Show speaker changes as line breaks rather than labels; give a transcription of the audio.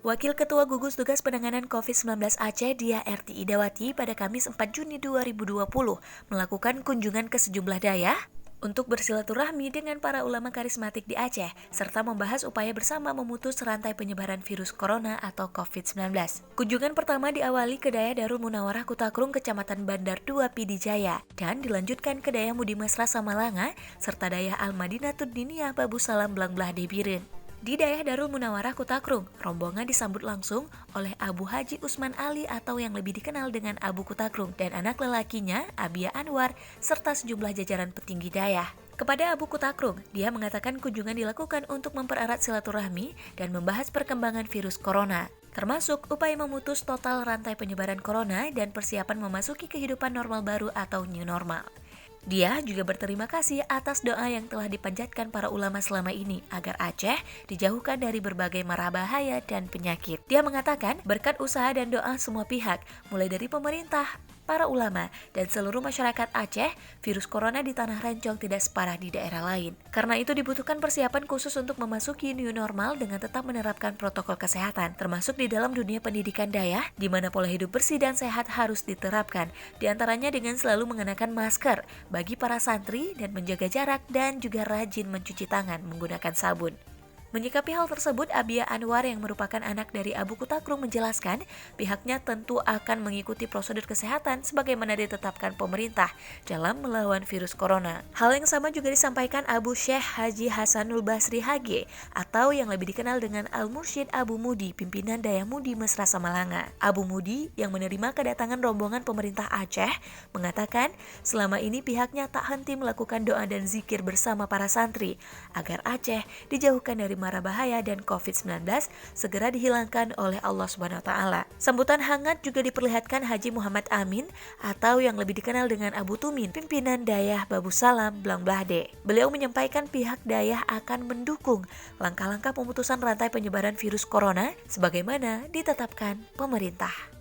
Wakil Ketua Gugus Tugas Penanganan COVID-19 Aceh, Diah Erti Idawati, pada Kamis 4 Juni 2020 melakukan kunjungan ke sejumlah daerah untuk bersilaturahmi dengan para ulama karismatik di Aceh, serta membahas upaya bersama memutus rantai penyebaran virus corona atau COVID-19. Kunjungan pertama diawali ke Daya Darul Munawarah Kutakrung, Kecamatan Bandar 2 Pidijaya, dan dilanjutkan ke Daya Mudi Mesra Samalanga, serta Daya Al-Madinatud Diniyah Babu Salam Blangblah Debirin. Di Daya Darul Munawarah Kutakrung, rombongan disambut langsung oleh Abu Haji Usman Ali atau yang lebih dikenal dengan Abu Kutakrung dan anak lelakinya, Abia Anwar, serta sejumlah jajaran petinggi Daya. Kepada Abu Kutakrung, dia mengatakan kunjungan dilakukan untuk mempererat silaturahmi dan membahas perkembangan virus corona, termasuk upaya memutus total rantai penyebaran corona dan persiapan memasuki kehidupan normal baru atau new normal. Dia juga berterima kasih atas doa yang telah dipanjatkan para ulama selama ini agar Aceh dijauhkan dari berbagai mara bahaya dan penyakit. Dia mengatakan berkat usaha dan doa semua pihak, mulai dari pemerintah, para ulama, dan seluruh masyarakat Aceh, virus corona di Tanah Rencong tidak separah di daerah lain. Karena itu dibutuhkan persiapan khusus untuk memasuki new normal dengan tetap menerapkan protokol kesehatan, termasuk di dalam dunia pendidikan Daya, di mana pola hidup bersih dan sehat harus diterapkan, diantaranya dengan selalu mengenakan masker bagi para santri dan menjaga jarak dan juga rajin mencuci tangan menggunakan sabun. Menyikapi hal tersebut, Abia Anwar yang merupakan anak dari Abu Kutakrung menjelaskan pihaknya tentu akan mengikuti prosedur kesehatan sebagaimana ditetapkan pemerintah dalam melawan virus corona. Hal yang sama juga disampaikan Abu Syekh Haji Hasanul Basri HG atau yang lebih dikenal dengan Al-Mursyid Abu Mudi, pimpinan Daya Mudi Mesra Samalanga. Abu Mudi yang menerima kedatangan rombongan pemerintah Aceh mengatakan selama ini pihaknya tak henti melakukan doa dan zikir bersama para santri agar Aceh dijauhkan dari mara bahaya dan COVID-19 segera dihilangkan oleh Allah SWT. Sambutan hangat juga diperlihatkan Haji Muhammad Amin atau yang lebih dikenal dengan Abu Tumin, pimpinan Dayah Babu Salam Blangblah. Beliau menyampaikan pihak Dayah akan mendukung langkah-langkah pemutusan rantai penyebaran virus corona sebagaimana ditetapkan pemerintah.